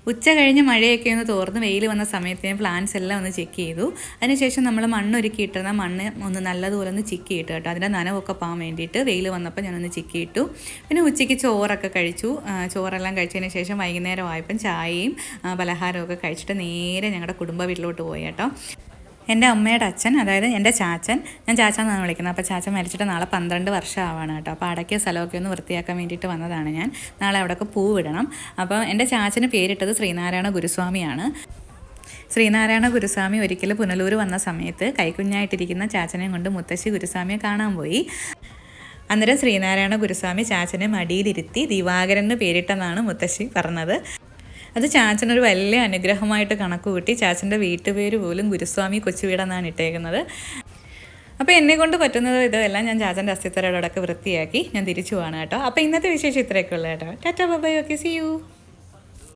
ഉച്ച കഴിഞ്ഞ് മഴയൊക്കെ ഒന്ന് തോർന്ന് വെയിൽ വന്ന സമയത്ത് ഞാൻ പ്ലാന്റ്സ് എല്ലാം ഒന്ന് ചെക്ക് ചെയ്തു. അതിനുശേഷം നമ്മൾ മണ്ണൊരുക്കിയിട്ടിരുന്ന മണ്ണ് ഒന്ന് നല്ലതുപോലെ ഒന്ന് ചിക്കിയിട്ടു കേട്ടോ. അതിൻ്റെ നനവൊക്കെ പോകാൻ വേണ്ടിയിട്ട് വെയിൽ വന്നപ്പോൾ ഞാനൊന്ന് ചിക്കിയിട്ടു. പിന്നെ ഉച്ചയ്ക്ക് ചോറൊക്കെ കഴിച്ചു. ചോറെല്ലാം കഴിച്ചതിന് ശേഷം വൈകുന്നേരം ആയപ്പം ചായയും പലഹാരമൊക്കെ കഴിച്ചിട്ട് നേരെ ഞങ്ങളുടെ കുടുംബ വീട്ടിലോട്ട് പോയി കേട്ടോ. എൻ്റെ അമ്മയുടെ അച്ഛൻ, അതായത് എൻ്റെ ചാച്ചൻ, ഞാൻ ചാച്ചൻ എന്നാണ് വിളിക്കുന്നത്. അപ്പോൾ ചാച്ചൻ മരിച്ചിട്ട് നാളെ 12 വർഷം ആവാണ് കേട്ടോ. അപ്പോൾ അടയ്ക്കിയ സ്ഥലമൊക്കെ ഒന്ന് വൃത്തിയാക്കാൻ വേണ്ടിയിട്ട് വന്നതാണ് ഞാൻ. നാളെ അവിടെയൊക്കെ പൂവിടണം. അപ്പോൾ എൻ്റെ ചാച്ചന് പേരിട്ടത് ശ്രീനാരായണ ഗുരുസ്വാമിയാണ്. ശ്രീനാരായണ ഗുരുസ്വാമി ഒരിക്കൽ പുനലൂർ വന്ന സമയത്ത് കൈക്കുഞ്ഞായിട്ടിരിക്കുന്ന ചാച്ചനെയും കൊണ്ട് മുത്തശ്ശി ഗുരുസ്വാമിയെ കാണാൻ പോയി. അന്നേരം ശ്രീനാരായണ ഗുരുസ്വാമി ചാച്ചനെ മടിയിലിരുത്തി ദിവാകരന് പേരിട്ടെന്നാണ് മുത്തശ്ശി പറഞ്ഞത്. അത് ചാച്ചനൊരു വലിയ അനുഗ്രഹമായിട്ട് കണക്ക് കൂട്ടി. ചാച്ചൻ്റെ വീട്ടുപേര് പോലും ഗുരുസ്വാമി കൊച്ചുവീടെന്നാണ് ഇട്ടേക്കുന്നത്. അപ്പോൾ എന്നെക്കൊണ്ട് പറ്റുന്നത് ഇതെല്ലാം ഞാൻ ചാച്ചൻ്റെ അസ്ഥിത്തറയോടൊക്കെ വൃത്തിയാക്കി ഞാൻ തിരിച്ചു പോവാണ് കേട്ടോ. അപ്പോൾ ഇന്നത്തെ വിശേഷം ഇത്രയൊക്കെ ഉള്ളൂ കേട്ടോ. Tata bye, okay, see U.